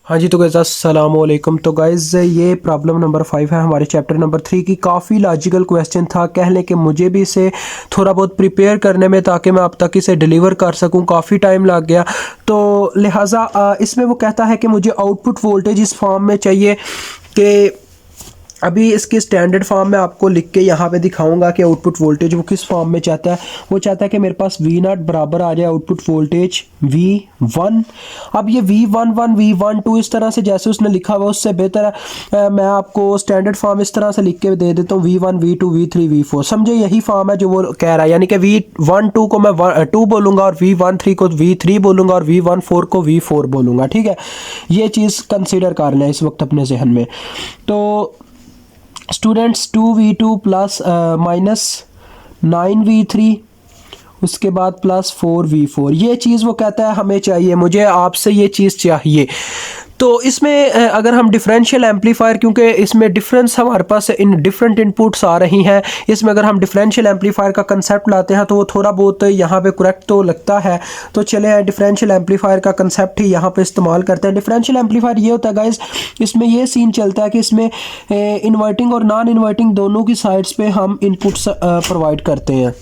हाँ जी, तो गाइस अस्सलाम वालेकुम। तो गाइस ये प्रॉब्लम नंबर 5 है हमारे चैप्टर नंबर 3 की। काफ़ी लॉजिकल क्वेश्चन था, कह लें कि मुझे भी इसे थोड़ा बहुत प्रिपेयर करने में ताकि मैं आप तक इसे डिलीवर कर सकूं काफ़ी टाइम लग गया। तो लिहाजा इसमें वो कहता है कि मुझे आउटपुट वोल्टेज इस फॉर्म में चाहिए कि अभी इसके स्टैंडर्ड फॉर्म में आपको लिख के यहाँ पे दिखाऊंगा कि आउटपुट वोल्टेज वो किस फॉर्म में चाहता है। वो चाहता है कि मेरे पास V0 बराबर आ जाए आउटपुट वोल्टेज V1। अब ये V11 V12 इस तरह से जैसे उसने लिखा हुआ उससे बेहतर है मैं आपको स्टैंडर्ड फॉर्म इस तरह से लिख के दे देता हूँ V1 V2 V3 V4। समझे, यही फॉर्म है जो वो कह रहा है, यानी कि V12 को मैं 2 बोलूँगा और V13 को V3 बोलूँगा और V14 को V4 बोलूँगा। ठीक है, ये चीज़ कंसिडर कर लें इस वक्त अपने जहन में। तो students 2V2 plus minus 9V3 उसके बाद प्लस 4V4, ये चीज़ वो कहता है हमें चाहिए, मुझे आपसे ये चीज़ चाहिए। तो इसमें अगर हम डिफरेंशियल एम्पलीफायर, क्योंकि इसमें डिफरेंस हमारे पास इन डिफरेंट इनपुट्स आ रही हैं, इसमें अगर हम डिफरेंशियल एम्पलीफायर का कंसेप्ट लाते हैं तो वो थोड़ा बहुत यहाँ पे करेक्ट तो लगता है। तो चले डिफरेंशियल एम्पलीफायर का कंसेप्ट ही यहाँ पे इस्तेमाल करते हैं। डिफरेंशियल एम्पलीफायर ये होता है गाइस, इसमें ये सीन चलता है कि इसमें इन्वर्टिंग और नॉन इन्वर्टिंग दोनों की साइड्स पे हम इनपुट्स प्रोवाइड करते हैं।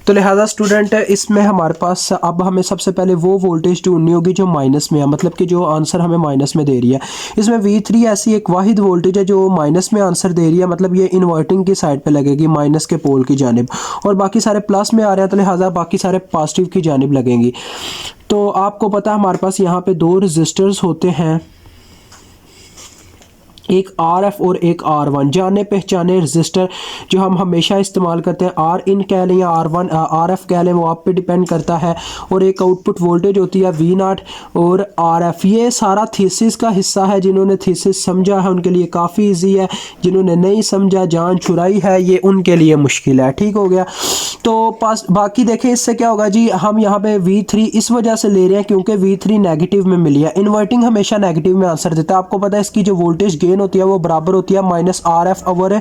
तो लिहाजा स्टूडेंट इसमें हमारे पास अब हमें सबसे पहले वो वोल्टेज ढूंढनी होगी जो माइनस में है, मतलब कि जो आंसर हमें माइनस में दे रही है। इसमें V3 ऐसी एक वाहिद वोल्टेज है जो माइनस में आंसर दे रही है, मतलब ये इन्वर्टिंग की साइड पे लगेगी माइनस के पोल की जानिब, और बाकी सारे प्लस में आ रहे हैं तो लिहाजा बाकी सारे पॉजिटिव की जानिब लगेंगी। तो आपको पता है हमारे पास यहाँ पे दो रजिस्टर्स होते हैं, एक RF और एक R1, जाने पहचाने रजिस्टर जो हम हमेशा इस्तेमाल करते हैं। R इन कह लें या R1 RF कह लें, वो आप पे डिपेंड करता है। और एक आउटपुट वोल्टेज होती है V0 और RF। ये सारा थीसिस का हिस्सा है, जिन्होंने थीसिस समझा है उनके लिए काफ़ी इजी है, जिन्होंने नहीं समझा जान छुड़ाई है ये उनके लिए मुश्किल है। ठीक हो गया। तो बाकी देखें इससे क्या होगा जी, हम यहाँ पे V3 इस वजह से ले रहे हैं क्योंकि V3 नेगेटिव में मिली है। इन्वर्टिंग हमेशा नेगेटिव में आंसर देता है। आपको पता है इसकी जो वोल्टेज गेन होती है वो बराबर होती है माइनस RF ओवर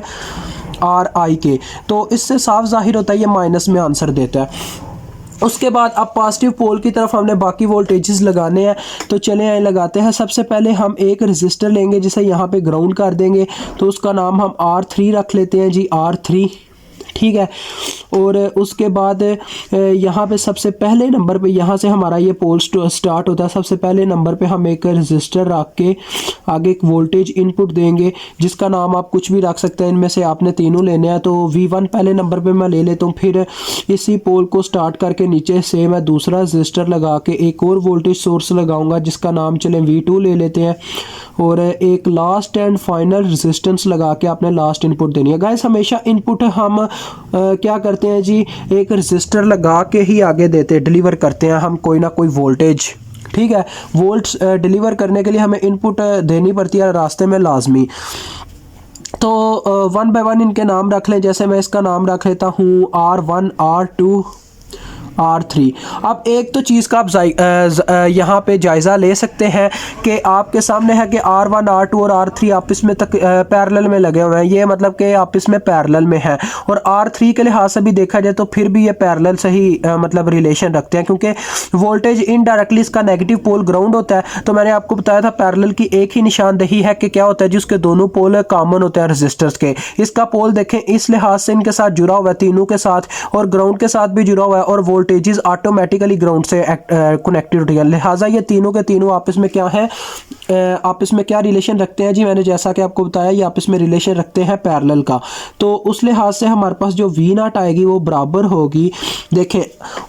RI के। तो इससे साफ जाहिर होता है ये माइनस में आंसर देता है। उसके बाद अब पॉजिटिव पोल की तरफ हमने बाकी वोल्टेजेस लगाने हैं, तो चले आए लगाते हैं। सबसे पहले हम एक रेजिस्टर लेंगे जिसे यहाँ पे ग्राउंड कर देंगे, तो उसका नाम हम R3 रख लेते हैं जी, R3। ठीक है। और उसके बाद यहाँ पे सबसे पहले नंबर पे यहाँ से हमारा ये पोल स्टार्ट होता है। सबसे पहले नंबर पे हम एक रजिस्टर रख के आगे एक वोल्टेज इनपुट देंगे जिसका नाम आप कुछ भी रख सकते हैं, इनमें से आपने तीनों लेने हैं। तो V1 पहले नंबर पे मैं ले लेता हूँ। फिर इसी पोल को स्टार्ट करके नीचे से मैं दूसरा रजिस्टर लगा के एक और वोल्टेज सोर्स लगाऊंगा जिसका नाम चले V2 ले लेते हैं, और एक लास्ट एंड फाइनल रेजिस्टेंस लगा के आपने लास्ट इनपुट देनी है। गाइस हमेशा इनपुट हम क्या करते हैं जी, एक रेजिस्टर लगा के ही आगे देते हैं, डिलीवर करते हैं हम कोई ना कोई वोल्टेज। ठीक है, वोल्ट्स डिलीवर करने के लिए हमें इनपुट देनी पड़ती है रास्ते में लाजमी। तो 1 बाय 1 इनके नाम रख लें। जैसे मैं इसका नाम रख लेता हूँ R1 R2 R3। अब एक तो चीज़ का आप यहाँ पे जायज़ा ले सकते हैं कि आपके सामने है कि R1 R2 और R3 आपस में तक पैरेलल में लगे हुए हैं। ये मतलब कि आपस में पैरेलल में है, और R3 के लिहाज से भी देखा जाए तो फिर भी ये पैरेलल से ही मतलब रिलेशन रखते हैं, क्योंकि वोल्टेज इनडायरेक्टली इसका नेगेटिव पोल ग्राउंड होता है। तो मैंने आपको बताया था पैरेलल की एक ही निशानदेही है कि क्या होता है जिसके दोनों पोल कॉमन होते हैं रजिस्टर्स के। इसका पोल देखें इस लिहाज से इनके साथ जुड़ा हुआ है, तीनों के साथ, और ग्राउंड के साथ भी जुड़ा हुआ है, और वोल्टेजेस ऑटोमेटिकली ग्राउंड से कनेक्टेड होती है। लिहाजा ये तीनों के तीनों आपस में क्या है, आपस में क्या रिलेशन रखते हैं जी, मैंने जैसा कि आपको बताया ये आपस में रिलेशन रखते हैं पैरेलल का। तो उस लिहाज से हमारे पास जो V0 आएगी वो बराबर होगी, देखें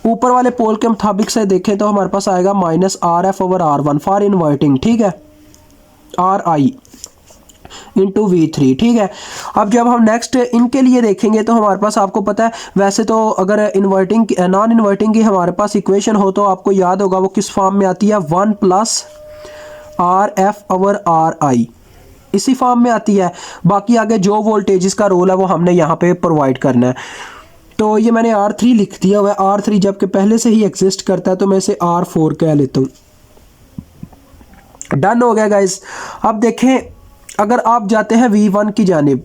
ऊपर वाले पोल के मुताबिक से देखें तो हमारे पास आएगा minus RF over R1 for inverting. ठीक है, RI इंटू V3। ठीक है। अब जब हम नेक्स्ट इनके लिए देखेंगे तो हमारे पास, आपको पता है वैसे तो अगर इन्वर्टिंग नॉन इन्वर्टिंग की हमारे पास इक्वेशन हो तो आपको याद होगा वो किस फॉर्म में आती है, 1 प्लस RF ओवर RI, इसी फॉर्म में आती है। बाकी आगे जो वोल्टेजेस का रोल है वो हमने यहाँ पे प्रोवाइड करना है। तो ये मैंने R3 लिख दिया हुआ है। R3 जबकि पहले से ही एग्जिस्ट करता है तो मैं इसे R4 कह लेता हूँ। डन हो गया गाइस। अब देखें अगर आप जाते हैं V1 की जानिब,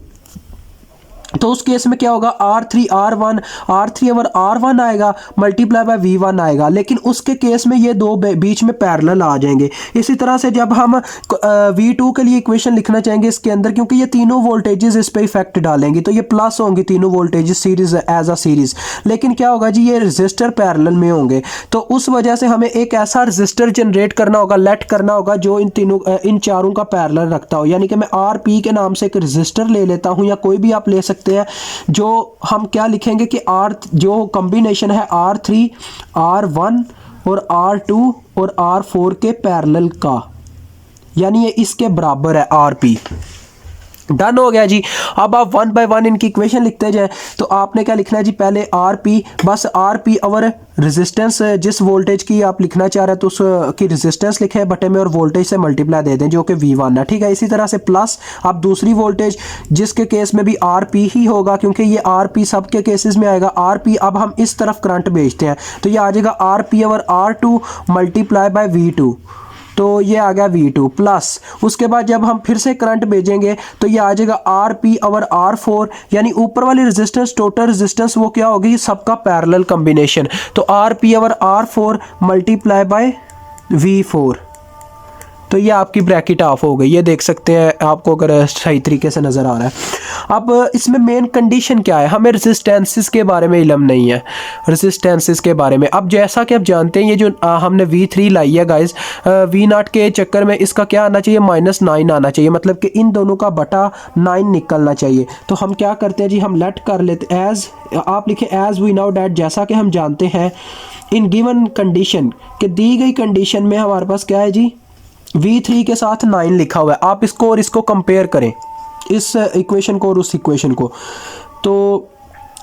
तो उस केस में क्या होगा, R3 ओवर R1 आएगा मल्टीप्लाई बाय V1 आएगा, लेकिन उसके केस में ये दो बीच में पैरेलल आ जाएंगे। इसी तरह से जब हम V2 के लिए इक्वेशन लिखना चाहेंगे इसके अंदर, क्योंकि ये तीनों वोल्टेजेस इस पे इफेक्ट डालेंगी तो ये प्लस होंगी तीनों voltages series as a series, लेकिन क्या होगा जी ये रजिस्टर पैरेलल में होंगे, तो उस वजह से हमें एक ऐसा रजिस्टर जनरेट करना होगा, लेट करना होगा जो इन चारों का पैरेलल रखता हो। यानी कि मैं RP के नाम से एक रजिस्टर ले लेता हूं, या कोई भी आप ले सकते हैं, जो हम क्या लिखेंगे कि जो कॉम्बिनेशन है R3 R1 और R2 और R4 के पैरेलल का, यानी ये इसके बराबर है RP। डन हो गया जी। अब आप 1 बाय 1 इनकी इक्वेशन लिखते जाएं, तो आपने क्या लिखना है जी, पहले RP, बस RP और रेजिस्टेंस जिस वोल्टेज की आप लिखना चाह रहे हैं तो उसकी रेजिस्टेंस लिखें बटे में और वोल्टेज से मल्टीप्लाई दे दें जो कि V1 है, ठीक है। इसी तरह से प्लस आप दूसरी वोल्टेज जिसके केस में भी RP ही होगा, क्योंकि ये RP सबके केसेस में आएगा, RP अब हम इस तरफ करंट भेजते हैं तो ये आ जाएगा RP over R2 multiply by V2, तो ये आ गया V2 प्लस, उसके बाद जब हम फिर से करंट भेजेंगे तो ये आ जाएगा RP ओवर R4, यानी ऊपर वाली रेजिस्टेंस टोटल रेजिस्टेंस वो क्या होगी, सबका पैरेलल कॉम्बिनेशन, तो RP over R4 multiply by V4, तो ये आपकी ब्रैकेट ऑफ हो गई। ये देख सकते हैं आपको अगर सही तरीके से नज़र आ रहा है। अब इसमें मेन कंडीशन क्या है, हमें रेजिस्टेंसेस के बारे में इल्म नहीं है, रेजिस्टेंसेस के बारे में। अब जैसा कि आप जानते हैं ये जो हमने V3 लाई है गाइस, V0 के चक्कर में इसका क्या आना चाहिए, -9 आना चाहिए, मतलब कि इन दोनों का बटा 9 निकलना चाहिए। तो हम क्या करते हैं जी, हम लेट कर लेते एज, आप लिखें एज वी नाउ डैट, जैसा कि हम जानते हैं इन गिवन कंडीशन, कि दी गई कंडीशन में हमारे पास क्या है जी, V3 के साथ 9 लिखा हुआ है। आप इसको और इसको कंपेयर करें, इस इक्वेशन को और उस इक्वेशन को। तो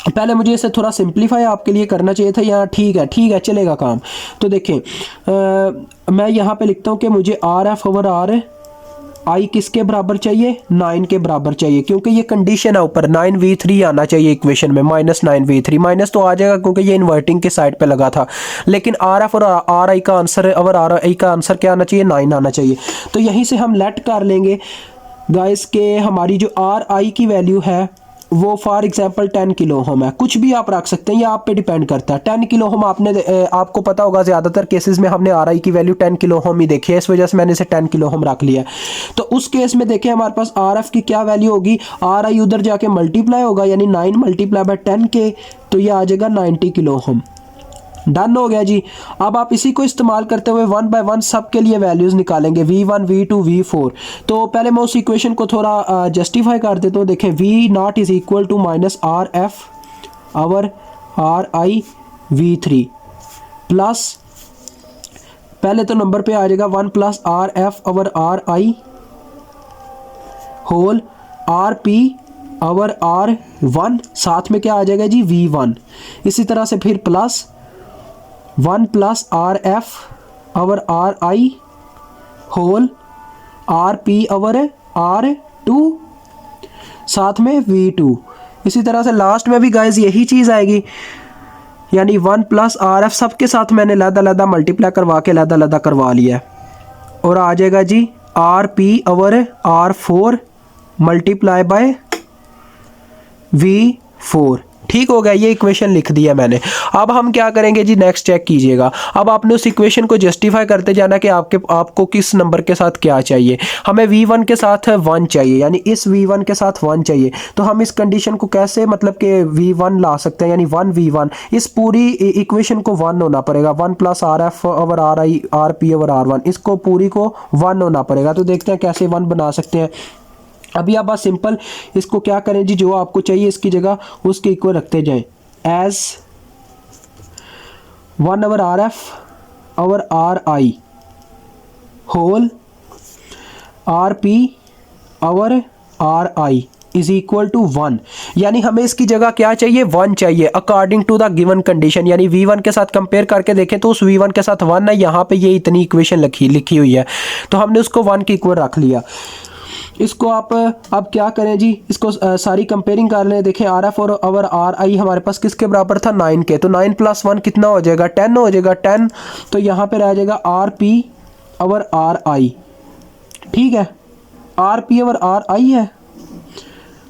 पहले मुझे इसे थोड़ा सिंप्लीफाई आपके लिए करना चाहिए था, यहाँ ठीक है चलेगा काम। तो देखें मैं यहाँ पे लिखता हूँ कि मुझे RF ओवर RI किसके बराबर चाहिए, 9 के बराबर चाहिए, क्योंकि ये कंडीशन है ऊपर 9V3 आना चाहिए इक्वेशन में, -9V3, माइनस तो आ जाएगा क्योंकि ये इन्वर्टिंग के साइड पे लगा था, लेकिन RF और RI का आंसर और RI का आंसर क्या आना चाहिए, 9 आना चाहिए। तो यहीं से हम लेट कर लेंगे गाइस के हमारी जो RI की वैल्यू है वो फॉर एग्जांपल 10 किलो ओम है, कुछ भी आप रख सकते हैं, ये आप पे डिपेंड करता है। 10 किलो ओम आपको पता होगा ज़्यादातर केसेस में हमने RI की वैल्यू 10 किलो ओम ही देखी है, इस वजह से मैंने इसे 10 किलो ओम रख लिया। तो उस केस में देखिए हमारे पास RF की क्या वैल्यू होगी, RI उधर जाके मल्टीप्लाई होगा, यानी 9 मल्टीप्लाई बाय 10 के, तो ये आ जाएगा 90 किलो ओम। डन हो गया जी। अब आप इसी को इस्तेमाल करते हुए 1 बाय 1 सब के लिए वैल्यूज़ निकालेंगे, V1 V2 V4। तो पहले मैं उस इक्वेशन को थोड़ा जस्टिफाई कर देता हूँ। देखें V0 is equal to -RF over RI V3 plus, पहले तो नंबर पे आ जाएगा 1 plus RF over RI whole RP over R1, साथ में क्या आ जाएगा जी V1। इसी तरह से फिर plus 1 plus RF over RI whole RP over R2, साथ में V2। इसी तरह से लास्ट में भी गाइस यही चीज़ आएगी, यानी 1 प्लस RF सबके साथ मैंने लदा मल्टीप्लाई करवा के लदा करवा लिया है, और आ जाएगा जी RP over R4 multiply by V4। ठीक हो गया, ये इक्वेशन लिख दिया मैंने। अब हम क्या करेंगे जी, नेक्स्ट चेक कीजिएगा। अब आपने उस इक्वेशन को जस्टिफाई करते जाना कि आपको किस नंबर के साथ क्या चाहिए। हमें V1 के साथ 1 चाहिए, यानी इस V1 के साथ 1 चाहिए। तो हम इस कंडीशन को कैसे मतलब कि V1 ला सकते हैं, यानी 1 V1, इस पूरी इक्वेशन को 1 होना पड़ेगा। 1 plus RF over RI RP over R1, इसको पूरी को 1 होना पड़ेगा। तो देखते हैं कैसे 1 बना सकते हैं। अभी आप बस सिंपल इसको क्या करें जी, जो आपको चाहिए इसकी जगह उसके इक्वल रखते जाएं, as 1 over RF over RI whole RP over RI is equal to 1, यानी हमें इसकी जगह क्या चाहिए, 1 चाहिए according to the given condition. यानी V1 के साथ कंपेयर करके देखें तो उस V1 के साथ 1 है, यहाँ पे ये इतनी इक्वेशन लिखी हुई है, तो हमने उसको 1 के इक्वल रख लिया। इसको आप अब क्या करें जी, इसको सारी कंपेयरिंग कर लें। देखें RF और ओवर RI हमारे पास किसके बराबर था, 9 के, तो 9 प्लस 1 कितना हो जाएगा, 10 हो जाएगा, 10। तो यहाँ पे रह जाएगा RP ओवर RI, ठीक है, RP ओवर RI है,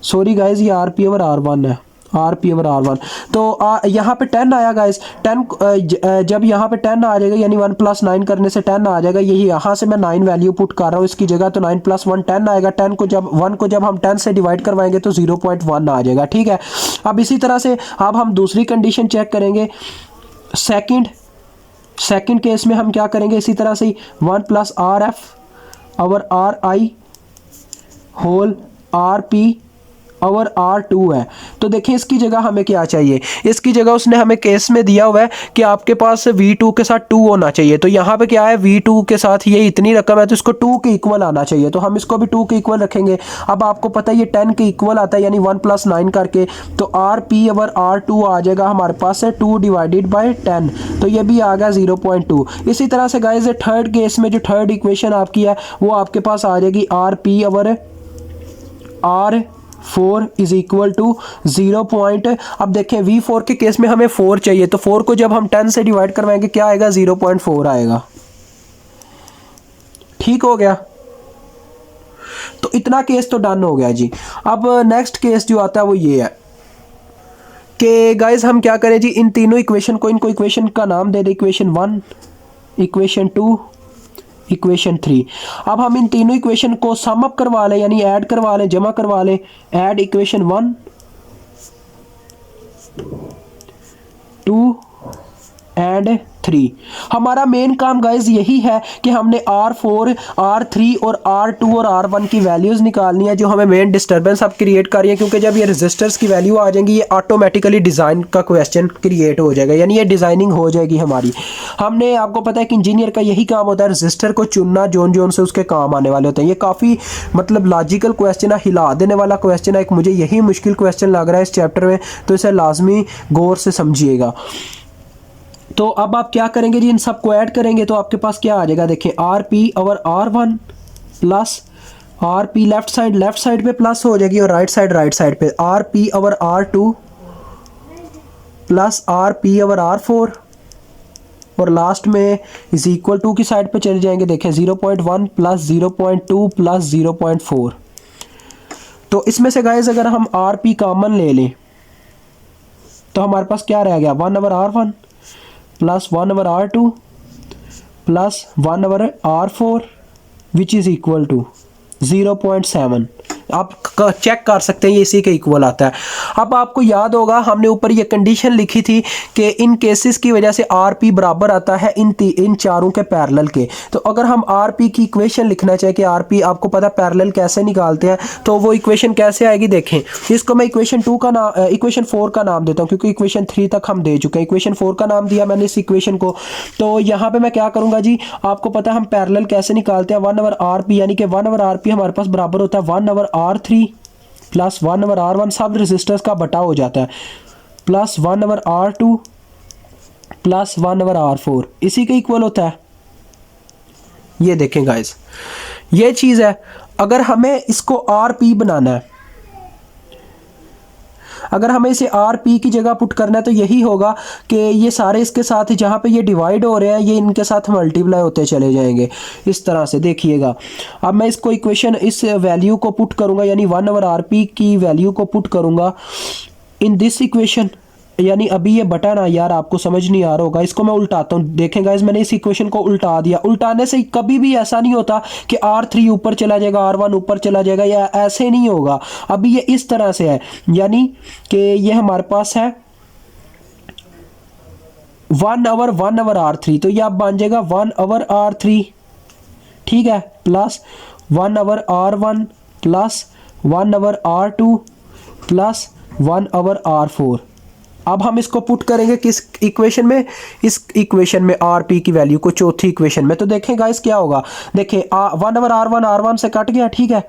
सॉरी गाइज, ये R P over R one है, R P over R one. तो यहाँ पे 10 आया गाइज, 10 जब यहाँ पे 10 आ जाएगा यानी 1 + 9 करने से 10 आ जाएगा, यही यहाँ से मैं 9 वैल्यू पुट कर रहा हूँ इसकी जगह, तो 9 + 1 10 आएगा। 10 को जब 1 को जब हम 10 से डिवाइड करवाएंगे तो 0.1 आ जाएगा, ठीक है। अब इसी तरह से अब हम दूसरी कंडीशन चेक करेंगे। सेकंड केस में हम क्या करेंगे, इसी तरह से 1 + RF over RI whole RP और R2 है। तो देखिए इसकी जगह हमें क्या चाहिए, इसकी जगह उसने हमें केस में दिया हुआ है कि आपके पास V2 के साथ 2 होना चाहिए। तो यहाँ पे क्या है, V2 के साथ ये इतनी रकम है तो इसको 2 के इक्वल आना चाहिए, तो हम इसको भी 2 के इक्वल रखेंगे। अब आपको पता है ये 10 के इक्वल आता है यानी 1 + 9 करके, तो RP ओवर R2 आ जाएगा हमारे पास है 2 / 10, तो ये भी आ गया 0.2। इसी तरह से गाइस थर्ड केस में जो थर्ड इक्वेशन आपकी है वो आपके पास आ जाएगी RP over R4 is equal to 0 point. अब देखें V4 के केस में हमें 4 चाहिए, तो 4 को जब हम 10 से डिवाइड करवाएंगे क्या आएगा, 0.4 आएगा, ठीक हो गया। तो इतना केस तो डन हो गया जी। अब नेक्स्ट केस जो आता है वो ये है कि गाइस हम क्या करें जी, इन तीनों इक्वेशन को, इनको इक्वेशन का नाम दे दे, इक्वेशन 1, इक्वेशन 2, इक्वेशन 3। अब हम इन तीनों इक्वेशन को सम अप करवा लें यानी ऐड करवा लें, जमा करवा लें। Add equation 1, 2 and 3। हमारा मेन काम गाइज यही है कि हमने R4, R3 और R2 और R1 की वैल्यूज निकालनी है जो हमें मेन डिस्टर्बेंस अब क्रिएट कर रही है, क्योंकि जब ये रेजिस्टर्स की वैल्यू आ जाएंगी ये ऑटोमेटिकली डिज़ाइन का क्वेश्चन क्रिएट हो जाएगा, यानी ये डिज़ाइनिंग हो जाएगी हमारी। हमने, आपको पता है कि इंजीनियर का यही काम होता है, रजिस्टर को चुनना जोन जोन से उसके काम आने वाले होते हैं। ये काफ़ी मतलब लॉजिकल क्वेश्चन है, हिला देने वाला क्वेश्चन है, एक मुझे यही मुश्किल क्वेश्चन लग रहा है इस चैप्टर में, तो इसे लाजमी गौर से समझिएगा। तो अब आप क्या करेंगे जी, इन सब को ऐड करेंगे तो आपके पास क्या आ जाएगा, देखें RP over R1 plus RP left side पे प्लस हो जाएगी और राइट साइड पे RP over R2 plus RP over R4 और लास्ट में इज इक्वल टू की साइड पे चले जाएंगे। देखें 0.1 प्लस 0.2 प्लस 0.4। तो इसमें से गाइस अगर हम RP कॉमन ले लें तो हमारे पास क्या रह गया, 1 over R1 plus 1 over R2 plus 1 over R4 which is equal to 0.7। आप चेक कर सकते हैं ये इसी के इक्वल आता है। अब आपको याद होगा हमने ऊपर ये कंडीशन लिखी थी कि इन केसेस की वजह से RP बराबर आता है इन चारों के पैरेलल के। तो अगर हम RP की इक्वेशन लिखना चाहे कि RP आपको पता है पैरेलल कैसे निकालते हैं, तो वो इक्वेशन कैसे आएगी, देखें इसको मैं इक्वेशन 4 का नाम देता हूँ क्योंकि इक्वेशन 3 तक हम दे चुके हैं। इक्वेशन 4 का नाम दिया मैंने इस इक्वेशन को। तो यहाँ पर मैं क्या करूँगा जी, आपको पता है हम पैरेलल कैसे निकालते हैं, 1 ओवर RP यानी कि 1 ओवर RP हमारे पास बराबर होता है 1 over R3 plus 1 over R1 सब रेजिस्टर्स का बटा हो जाता है plus 1 over R2 plus 1 over R4 इसी के इक्वल होता है। ये देखें गाइस, ये चीज़ है। अगर हमें इसको RP बनाना है, अगर हमें इसे RP की जगह पुट करना है तो यही होगा कि ये सारे इसके साथ जहाँ पे ये डिवाइड हो रहे हैं ये इनके साथ मल्टीप्लाई होते चले जाएंगे इस तरह से। देखिएगा अब मैं इसको इक्वेशन इस वैल्यू को पुट करूँगा यानी 1 ओवर RP की वैल्यू को पुट करूँगा इन दिस इक्वेशन, यानी अभी ये बटन है यार आपको समझ नहीं आ रहा होगा, इसको मैं उल्टाता हूँ। देखें गाइस मैंने इस इक्वेशन को उल्टा दिया। उल्टाने से कभी भी ऐसा नहीं होता कि R3 ऊपर चला जाएगा R1 ऊपर चला जाएगा, या ऐसे नहीं होगा। अभी ये इस तरह से है, यानी कि ये हमारे पास है 1 ओवर R3, तो ये अब बन जाएगा 1 ओवर R3, ठीक है, plus 1 over R1 plus 1 over R2 plus 1 over R4। अब हम इसको पुट करेंगे किस इक्वेशन में, इस इक्वेशन में RP की वैल्यू को चौथी इक्वेशन में। तो देखें गाइस क्या होगा, देखें 1 ओवर R1 से कट गया, ठीक है।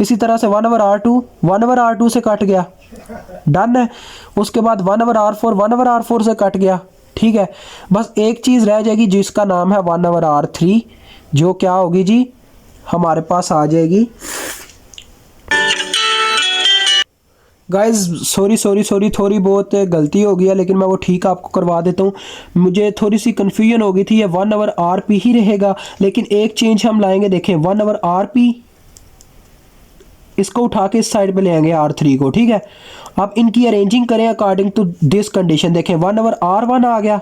इसी तरह से 1 ओवर R2 से कट गया, डन है। उसके बाद 1 ओवर R4 से कट गया, ठीक है। बस एक चीज़ रह जाएगी जिसका नाम है 1 ओवर R3, जो क्या होगी जी हमारे पास आ जाएगी। गाइज सॉरी थोड़ी बहुत गलती हो गई है, लेकिन मैं वो ठीक आपको करवा देता हूँ। मुझे थोड़ी सी कन्फ्यूजन हो गई थी, ये 1 ओवर RP ही रहेगा, लेकिन एक चेंज हम लाएंगे। देखें 1 ओवर RP इसको उठा के इस साइड पे ले आएंगे R3 को, ठीक है। अब इनकी अरेंजिंग करें अकॉर्डिंग टू दिस कंडीशन। देखें 1/R1 आ गया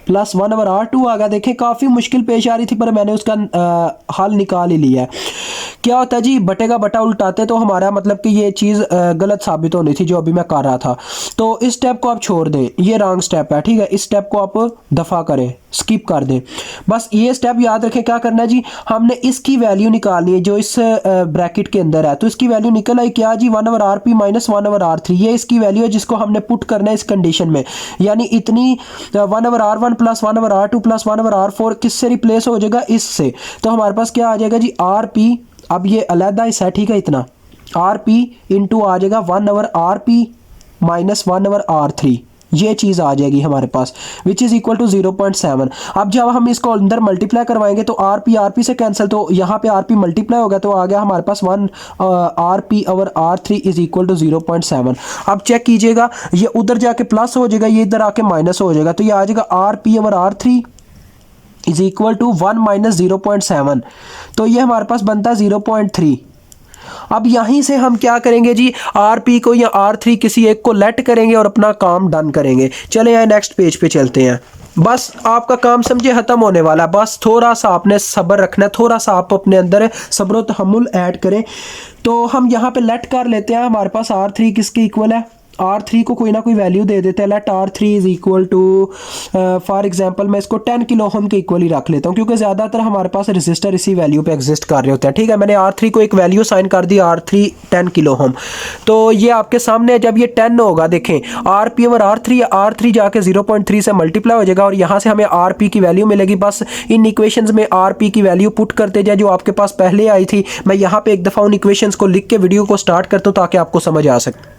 प्लस 1/R2 आ गया। देखें काफ़ी मुश्किल पेश आ रही थी पर मैंने उसका हल निकाल ही लिया है। क्या होता है जी, बटे का बटा उल्टाते तो हमारा मतलब कि ये चीज़ गलत साबित होनी थी जो अभी मैं कर रहा था। तो इस स्टेप को आप छोड़ दें, ये रॉन्ग स्टेप है, ठीक है। इस स्टेप को आप दफ़ा करें, स्किप कर दें। बस ये स्टेप याद रखें। क्या करना है जी, हमने इसकी वैल्यू निकालनी है जो इस ब्रैकेट के अंदर है। तो इसकी वैल्यू निकल आई क्या जी, 1/RP माइनस 1/R3। ये इसकी वैल्यू है जिसको हमने पुट करना है इस कंडीशन में। यानी इतनी 1/R1 plus 1/R2 plus 1/R4 किससे रिप्लेस हो जाएगा, इससे। तो हमारे पास क्या आ जाएगा जी, RP, अब ये अलहदा हिस्सा है, ठीक है, इतना RP इंटू आ जाएगा 1/RP माइनस 1/R3। ये चीज़ आ जाएगी हमारे पास विच इज़ इक्वल टू 0.7। अब जब हम इसको अंदर मल्टीप्लाई करवाएंगे तो RP से कैंसिल, तो यहाँ पे RP मल्टीप्लाई हो गया तो आ गया हमारे पास 1/RP/R3 इज इक्वल टू 0.7। अब चेक कीजिएगा, ये उधर जाके प्लस हो जाएगा, ये इधर आके माइनस हो जाएगा। तो ये आ जाएगा RP/R3 is equal to 1 minus 0.7। तो ये हमारे पास बनता है 0.3। अब यहीं से हम क्या करेंगे जी, RP को या R3 किसी एक को लेट करेंगे और अपना काम डन करेंगे। चले आए नेक्स्ट पेज पे चलते हैं। बस आपका काम समझे खत्म होने वाला है। बस थोड़ा सा आपने सब्र रखना है, थोड़ा सा आप अपने अंदर सब्र व तहम्मुल ऐड करें। तो हम यहाँ पे लेट कर लेते हैं, हमारे पास R3 किसके इक्वल है, R3 को कोई ना कोई वैल्यू दे देते हैं। Let R3 is equal to for example मैं इसको 10 किलो ओम के इक्वल ही रख लेता हूँ क्योंकि ज़्यादातर हमारे पास रजिस्टर इसी वैल्यू पे एग्जिस्ट कर रहे होते हैं, ठीक है। मैंने R3 को एक वैल्यू साइन कर दी, R3 10 किलो ओम। तो ये आपके सामने है। जब ये 10 होगा, देखें RP/R3 R3 जाके 0.3 से मल्टीप्लाई हो जाएगा और यहाँ से हमें RP की वैल्यू मिलेगी। बस इन इक्वेशंस में RP की वैल्यू पुट करते जाए जो आपके पास पहले आई थी। मैं यहाँ पे एक दफ़ा उन इक्वेशंस को लिख के वीडियो को स्टार्ट करता हूँ ताकि आपको समझ आ सके।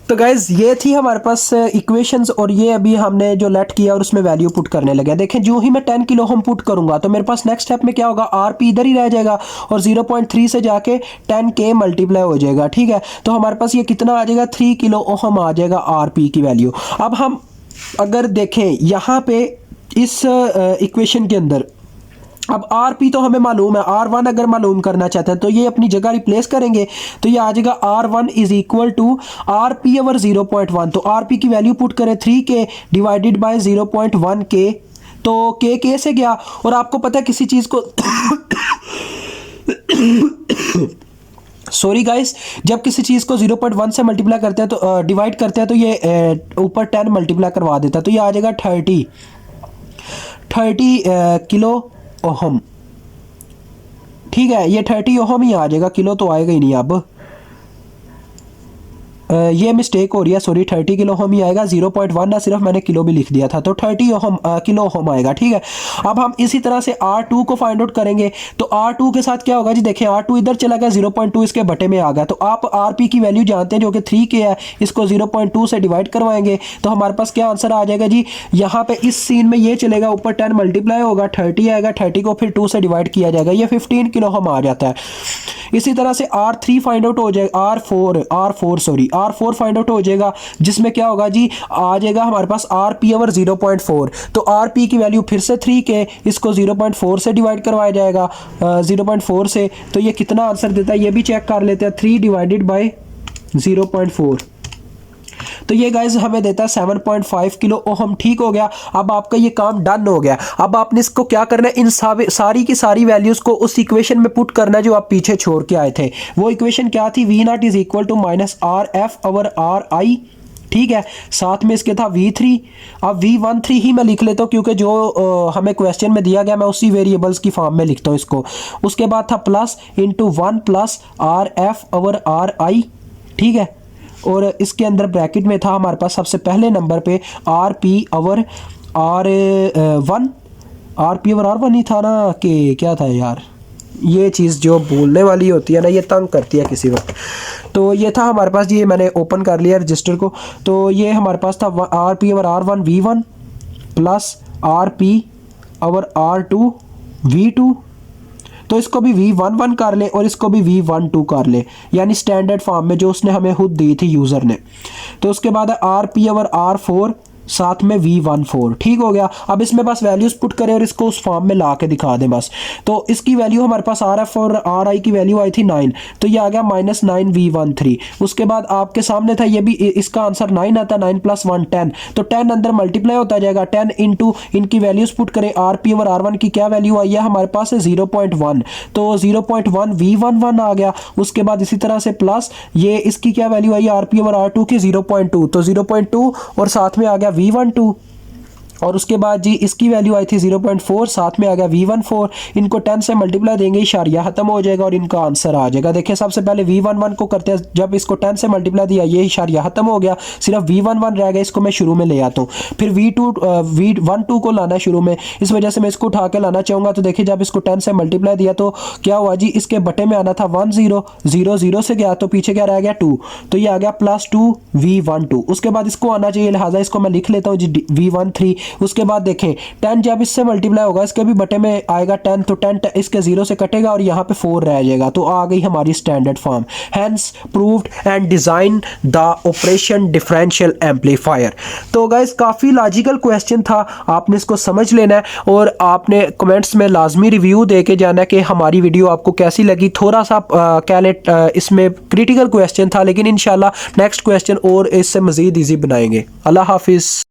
तो गाइज ये थी हमारे पास इक्वेशंस और ये अभी हमने जो लेट किया और उसमें वैल्यू पुट करने लगे। देखें जो ही मैं 10 किलो ओम पुट करूंगा तो मेरे पास नेक्स्ट स्टेप में क्या होगा, RP इधर ही रह जाएगा और 0.3 से जाके 10K मल्टीप्लाई हो जाएगा, ठीक है। तो हमारे पास ये कितना आ जाएगा, 3 किलो ओम आ जाएगा RP की वैल्यू। अब हम अगर देखें यहाँ पे इस इक्वेशन के अंदर, अब RP तो हमें मालूम है, R1 अगर मालूम करना चाहते हैं तो ये अपनी जगह रिप्लेस करेंगे। तो ये आ जाएगा R1 is equal to RP/0.1। तो RP की वैल्यू पुट करें 3K डिवाइडेड बाय 0.1K। तो K से गया। और आपको पता है किसी चीज़ को सॉरी गाइस, जब किसी चीज़ को 0.1 से मल्टीप्लाई करते हैं तो डिवाइड करते हैं तो ये ऊपर 10 मल्टीप्लाई करवा देता है। तो ये आ जाएगा 30 किलो ओहम, ठीक है। ये 30 ओहम ही आ जाएगा, किलो तो आएगा ही नहीं। अब ये मिस्टेक हो रही है, सॉरी 30 किलो ओहम ही आएगा, 0.1 ना, सिर्फ मैंने किलो भी लिख दिया था। तो 30 ओहम किलो ओहम आएगा, ठीक है। अब हम इसी तरह से R2 को फाइंड आउट करेंगे। तो R2 के साथ क्या होगा जी, देखें R2 इधर चला गया, 0.2 इसके बटे में आ गया। तो आप RP की वैल्यू जानते हैं जो कि 3K है, इसको 0.2 से डिवाइड करवाएंगे तो हमारे पास क्या आंसर आ जाएगा जी, यहाँ पे इस सीन में ये चलेगा, ऊपर 10 मल्टीप्लाई होगा, 30 आएगा, 30 को फिर 2 से डिवाइड किया जाएगा, ये 15 किलो ओहम आ जाता है। इसी तरह से R3 फाइंड आउट हो जाएगा, R4 फाइंड आउट हो जाएगा, जिसमें क्या होगा जी, आ जाएगा हमारे पास RP/0.4। तो RP की वैल्यू फिर से 3K, इसको 0.4 से डिवाइड करवाया जाएगा 0.4 से। तो ये कितना आंसर देता है ये भी चेक कर लेते हैं, 3 डिवाइडेड बाय 0.4। तो ये गाइज हमें देता है 7.5 किलो ओहम, ठीक हो गया। अब आपका ये काम डन हो गया। अब आपने इसको क्या करना है, इन सारी की सारी वैल्यूज को उस इक्वेशन में पुट करना है जो आप पीछे छोड़ के आए थे। वो इक्वेशन क्या थी, V0 is equal to minus RF/RI, ठीक है। साथ में इसके था V3। अब V13 ही मैं लिख लेता हूँ क्योंकि जो हमें क्वेश्चन में दिया गया मैं उसी वेरिएबल्स की फॉर्म में लिखता हूँ इसको। उसके बाद था प्लस इंटू 1 प्लस RF/RI, ठीक है। और इसके अंदर ब्रैकेट में था हमारे पास सबसे पहले नंबर पे RP/R1 ही था ना, कि क्या था यार, ये चीज़ जो भूलने वाली होती है ना, ये तंग करती है किसी वक्त। तो ये था हमारे पास, ये मैंने ओपन कर लिया रजिस्टर को। तो ये हमारे पास था RP/R1 V1 plus RP/R2 V2। तो इसको भी V11 कर ले और इसको भी V12 कर ले, यानी स्टैंडर्ड फॉर्म में जो उसने हमें खुद दी थी यूज़र ने। तो उसके बाद है RP/R4 साथ में V14। ठीक हो गया। अब इसमें बस वैल्यूज पुट करें और इसको उस फॉर्म में ला के दिखा दें बस। तो इसकी वैल्यू हमारे पास RF और RI की वैल्यू आई थी 9, तो ये आ गया -9 V13। उसके बाद आपके सामने था ये भी, इसका आंसर 9 आता, 9 + 1 10, तो 10 अंदर मल्टीप्लाई होता जाएगा। 10 इंटू इनकी वैल्यूज पुट करें, RP और R1 की क्या वैल्यू आई है हमारे पास है 0.1, तो 0.1 V11 आ गया। उसके बाद इसी तरह से प्लस ये इसकी क्या वैल्यू आई RP और R2 की 0.2, तो 0.2 और साथ में आ गया V12। और उसके बाद जी इसकी वैल्यू आई थी 0.4, साथ में आ गया V14। इनको 10 से मल्टीप्लाई देंगे, इशारिया खत्म हो जाएगा और इनका आंसर आ जाएगा। देखिए सबसे पहले V11 को करते हैं, जब इसको 10 से मल्टीप्लाई दिया ये इशारिया खत्म हो गया, सिर्फ V11 रह गया, इसको मैं शुरू में ले आता हूँ। फिर V12 को लाना शुरू में, इस वजह से मैं इसको उठा के लाना चाहूँगा। तो देखिए जब इसको 10 से मल्टीप्लाई दिया तो क्या हुआ जी, इसके बटे में आना था 1 0 0 0 से गया, तो पीछे क्या रह गया 2, तो ये आ गया +2 V12। उसके बाद इसको आना चाहिए, लिहाजा इसको मैं लिख लेता हूँ जी V13। उसके बाद देखें 10 जब इससे मल्टीप्लाई होगा इसके भी बटे में आएगा 10, तो 10 इसके 0 से कटेगा और यहाँ पे 4 रह जाएगा, तो आ गई हमारी standard form. Hence proved and design the operation differential amplifier. तो गाइस काफ़ी लॉजिकल क्वेश्चन था, आपने इसको समझ लेना है और आपने कमेंट्स में लाजमी रिव्यू दे के जाना है कि हमारी वीडियो आपको कैसी लगी। थोड़ा सा कह लें इसमें क्रिटिकल क्वेश्चन था, लेकिन इंशाल्लाह नेक्स्ट क्वेश्चन और इससे मज़ीद ईजी बनाएंगे। अल्लाह हाफिज़।